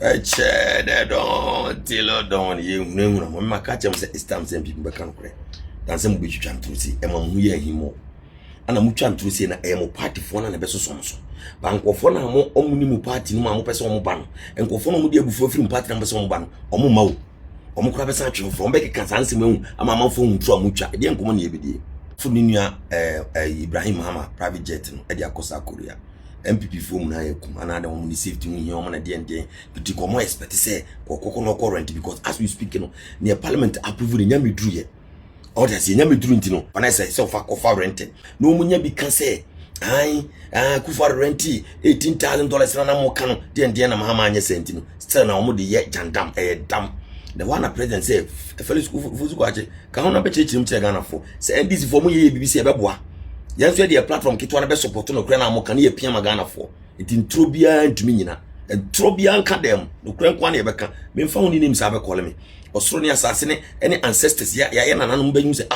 They don't tell don't you know my catch him say stamps and people can correct. That's some which you can to see and one year him more. And I'm trying to say na emo party for na beso so. Banko for na mo omuni party no mo person mo ban. Enko for no mo dey abufu free party na person mo ban. Omo mawo. Omo kura besan atwe from be keka sanse mu ama fo ntru amutwa. E dey enko mo na ebedie. Fu ni nua Ibrahim Mahama private jet no e dey akosa Korea. MPP form na yekum another one the safety we here on the but you more expect say kokoko no current because as we speak no near parliament approve the nyame dru ye or that say nyame dru ntino when I say so for cover rent no munya bi kan say kufa rent $18,000 na mo kan the na Mahama anya sent no still na omo de ye jandam dam the one president say Felix Fuzuko ka ho na be chechirim che Ghana for say NDC for mo ye BBC e beboa yan so dey platform kitwa na be support no kra na mo kan ye pia magana for it intro bia ntumi nyina intro bia nka dem no kra nkwa na ye beka me mfa woni nim sa be call me osoro ne asase ne any ancestors ya nananom banyum se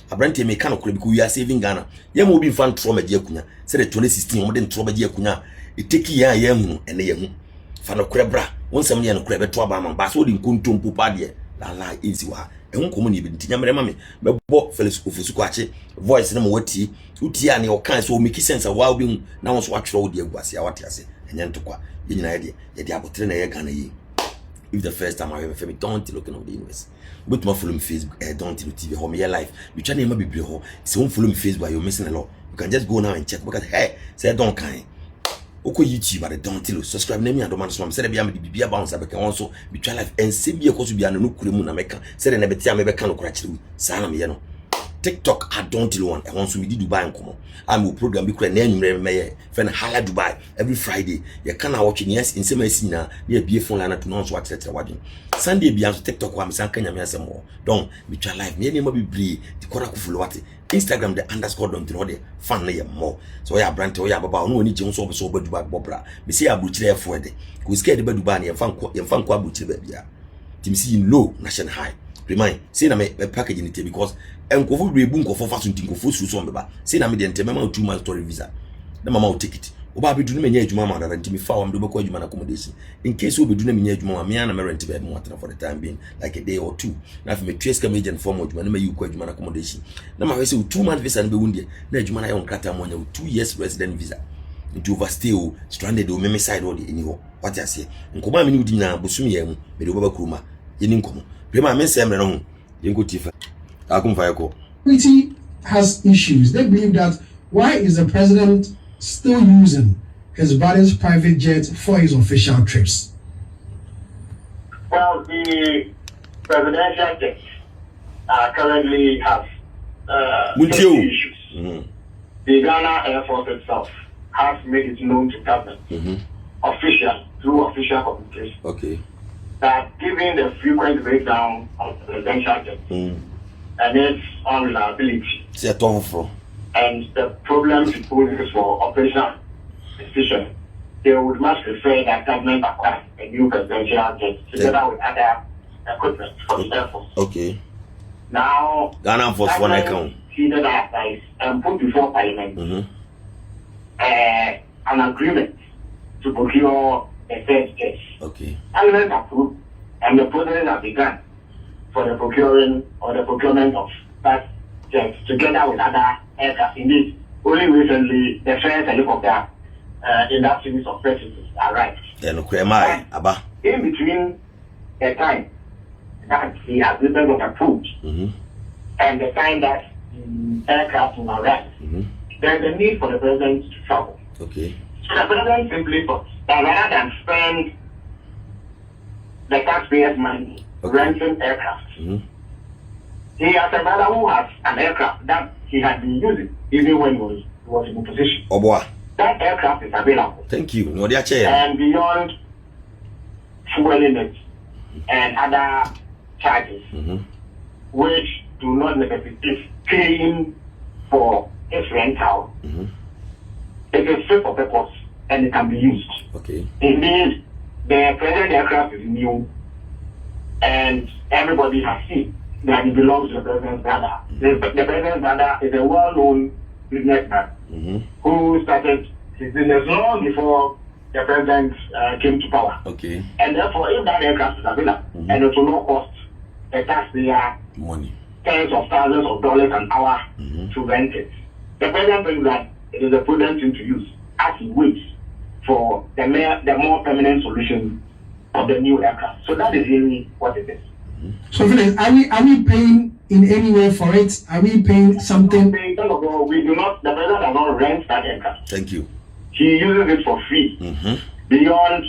abrante me kan kra bi ko we are saving Ghana ye mo bi mfa ntro ma je akunya se the 2016 mo de ntro ba je akunya eteki ya hu ene ye hu fa no kra bra wonsam ne no kra be to aba man ba so di nkontom popa de la easy wa ehun komo ne bi ntinya mere ma me bo Felix Ofusuko voice na mo wati uti ya ne o kan so make sense wa obi hu na won so atwere odi aguase ya wate ase enye ntokwa ye nyina ye de abotre na ye Ghana yi if the first time I ever me don't look in the universe but my follow me Facebook don't TV home your life you channel ma be ho so follow me Facebook you're missing a lot you can just go now and check because hey say don't kind oko YouTube at don't tell subscribe na me and man so am say bia me bibia bounce abeka won so be try life and say bia ko so bia no kure mu na meka say na betia me beka no kura kire sa na me ye no TikTok I don't tell one. I want to be Dubai and come. I'm a program be create name me friend Hala Dubai every Friday. You can watching yes in same scene na be phone line to know what etc. Sunday be on TikTok wa me san kanya me asem mo. Don be try live me name be bre the kora ku follow what Instagram the underscore don't know the fan na more. So ya brand to ya baba no ni je so be Dubai bobra. Me say abuchire for de. Ku scared be Dubai na ye fan ko abuchire ba bia. Tim see low national high. Remind say na me package in it because enkofu rebu nkofo fa so ntinkofo su so mbeba say na me de ntema ma 2 months story visa na mama o ticket oba be du no menya adwuma ma na ntimi fa wa mdo be ko adwuma na accommodation in case obe du no menya adwuma ma me na me rent be mo atena for the time being like a day or two na fi me trace come agent form adwuma na me yi ko adwuma na accommodation na ma we say 2 months visa na be wundie na adwuma na ye on krata mo nya 2 years resident visa into overstay o stranded o me side o de eniho what you say nkoma me ni udi na bosum ye mu me de oba kuruma ye ni nkomo prema me say me no ye nkotifa Security has issues. They believe that why is the president still using his buddy's private jet for his official trips? Well, the presidential jet currently has issues. The Ghana Air Force itself has made it known to government through official communication. Okay. That given the frequent breakdown of the presidential jet and its unreliability and the problems it poses for operational decision, they would much prefer that government acquire a new presidential jet together with other equipment for the Air Force. Okay. Now, Ghana Force for account. Heated advice and put before Parliament an agreement to procure a third jet. Okay. Parliament approved, and the process has begun for the procurement of that jet together with other aircraft. Indeed, only recently the first helicopter in that series of purchases arrived. In between the time that the agreement was approved and the time that the aircraft will arrive, there's a need for the president to travel. Okay. So the president simply thought that rather than spend the taxpayers' money renting aircraft, he has a brother who has an aircraft that he had been using even when he was in opposition. Oh boy. That aircraft is available. Thank you. No, and beyond fueling it and other charges, which do not necessitate paying for its rental, it is fit for purpose and it can be used. Okay. Indeed, the present aircraft is new and everybody has seen that it belongs to the president's brother. The president's brother is a well-known businessman who started his business long before the president came to power. Okay. And therefore, if that aircraft is available, and it will not cost the taxpayer money, tens of thousands of dollars an hour to rent it, the president thinks that it is a prudent thing to use as he waits for the more permanent solution of the new aircraft. So that is really what it is. So, Phyllis, are we paying in any way for it? Are we paying something? We do not. The president does not rent that aircraft. Thank you. He uses it for free. Beyond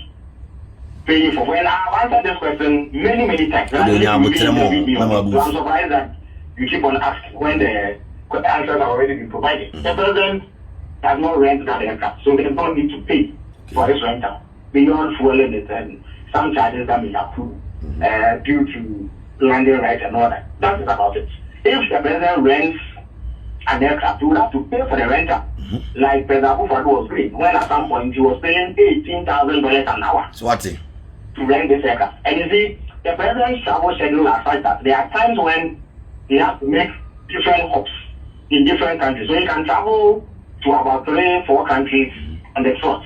paying for. When I've answered this question many times, so I'm surprised that you keep on asking when the answers have already been provided. The president does not rent that aircraft, so they don't need to pay for his rental beyond fueling it and some charges that may accrue due to landing rights and all that. That is about it. If the president rents an aircraft, he would have to pay for the rental, like President Akufo-Addo was doing, when at some point he was paying $18,000 an hour to rent this aircraft. And you see, the president's travel schedule is such that there are times when he has to make different hops in different countries. So he can travel to about 3-4 countries on the trot.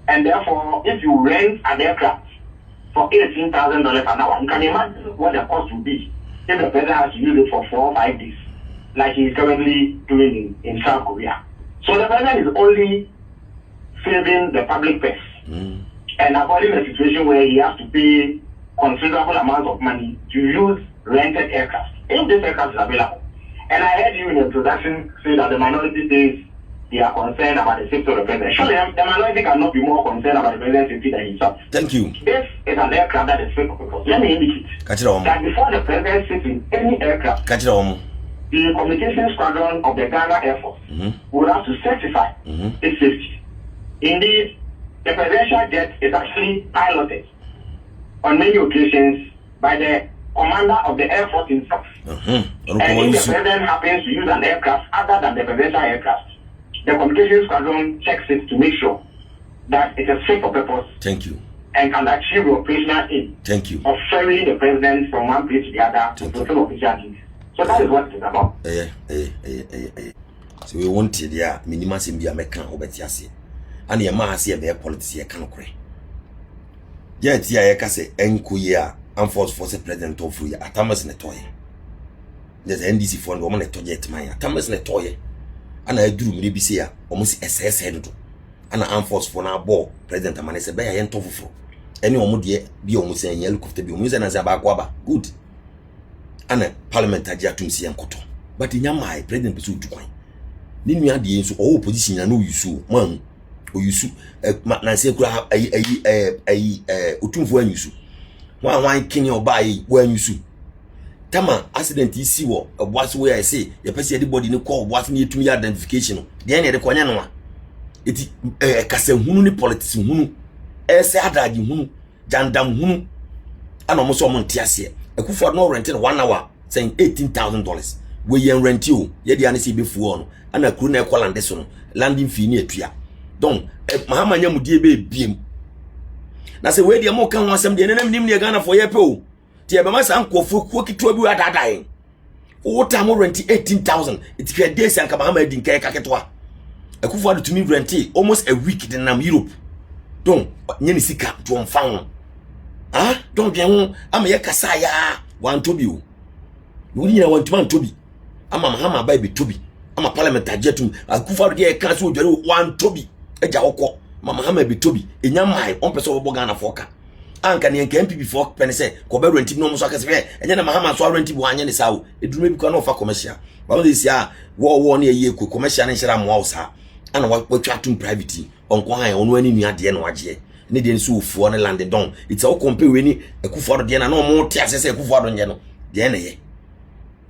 And therefore, if you rent an aircraft for $18,000 an hour, you can imagine what the cost would be if the president has to use it for 4 or 5 days, like he is currently doing in South Korea. So the president is only saving the public purse and avoiding a situation where he has to pay considerable amounts of money to use rented aircraft, if this aircraft is available. And I heard you in the introduction say that the minority says they are concerned about the safety of the president. Surely the minority cannot be more concerned about the president's safety than himself. Thank you. This is an aircraft that is fit for purpose. Let me indicate that before the president sits in any aircraft, the communication squadron of the Ghana Air Force would have to certify its safety. Indeed, the presidential jet is actually piloted on many occasions by the commander of the Air Force himself. And if the president happens to use an aircraft other than the presidential aircraft, the communication squadron checks it to make sure that it is fit for purpose. Thank you. And can achieve the operational aim. Thank you. Of ferrying the president from one place to the other to fulfill official duties. So that is what it is about. So we want to the minimum be a mekan obetiase. And your man see a bear politics here can cry. Yet, ya say, enquire, and force president of free at Thomas Netoye. There's NDC for woman at Toyet Maya, Thomas Netoye. And I drew maybe see almost SS head. And I enforce for now ball, President Amanese Bay and Tofu. Any one would be almost saying yellow of the Bumusan as a baguaba. Good. And a parliamentary to and cotton. But in Yamai, President pursued to coin. Then you had the answer all position and no you sue, man. Or you sue Nancy Utumfu and you sue. One king or buy when you sue. Tama accident is see what what's where I say, the person anybody no call what's near to me identification. The end of the Quanyana. It is a Casahuni politics, who say Adagi, who Jandam, who and almost all Montiasia. A coup for no rented 1 hour, saying $18,000. We yan rent you, yet the anisi before, and a crew call and this one, landing fee near Tria. Don't, Mahama Yamu dear beam. Now say, where the more can want some the enemy near Ghana for your po. Tia Bamas uncle for quirky trouble at dying. What time will rent 18,000? It's fair days and Kabama in Kakatwa. A coup for to me renty almost a week in Europe. Don't, Yenisika to unfound. Ah, don't be on. I'm a Kasaya, one to you. You want man to be. I'm a Mahama baby to be. I'm a parliamentary jetum. I could for the council one to be. A Jawko, Mamma be to be. In your mind, on person of Bogana Foka. Anka ni NKMP before penny say, Kobe renting no Musaka fair, and then a Mahama so renting 1 year is out. It will be offer commercial. But this year, war near year could commercial and Sharam Wausa. And what chatting privately on Kwai on when you had the NYJ. Needing sue for the land down. It's all compare winning a coup for the Diana no more tears a coup for the Yano. The NA.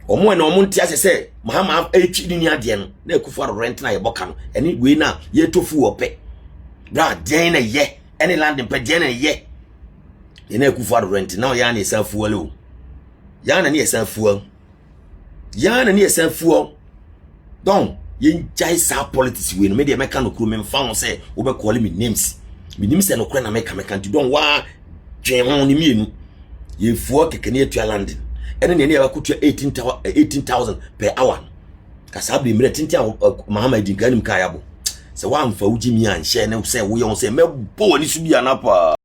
Or more no more tears say, Mahama H. in your den, no coup for rent na a bocan, and it winner, ye to fool or pay. Bra, Jane ye, any land in Pajana ye. You know, coup for rent now, Yan is self fool. Yan and yourself fool. Yan and yourself fool. Don't ye jais our politics win, made a mechanical crewman found say, over calling me names. Minim se no kra na make can't don wa dwen ni mienu ye fuo keke na etua landing ene ne ya kutua 18,000 per hour kasabe mire tintia Muhammad Dinganim kayabo sɛ wamfa wo Jimmy anhyɛ ne sɛ wo yɛ wo sɛ mɛbɔ wani so bi anapa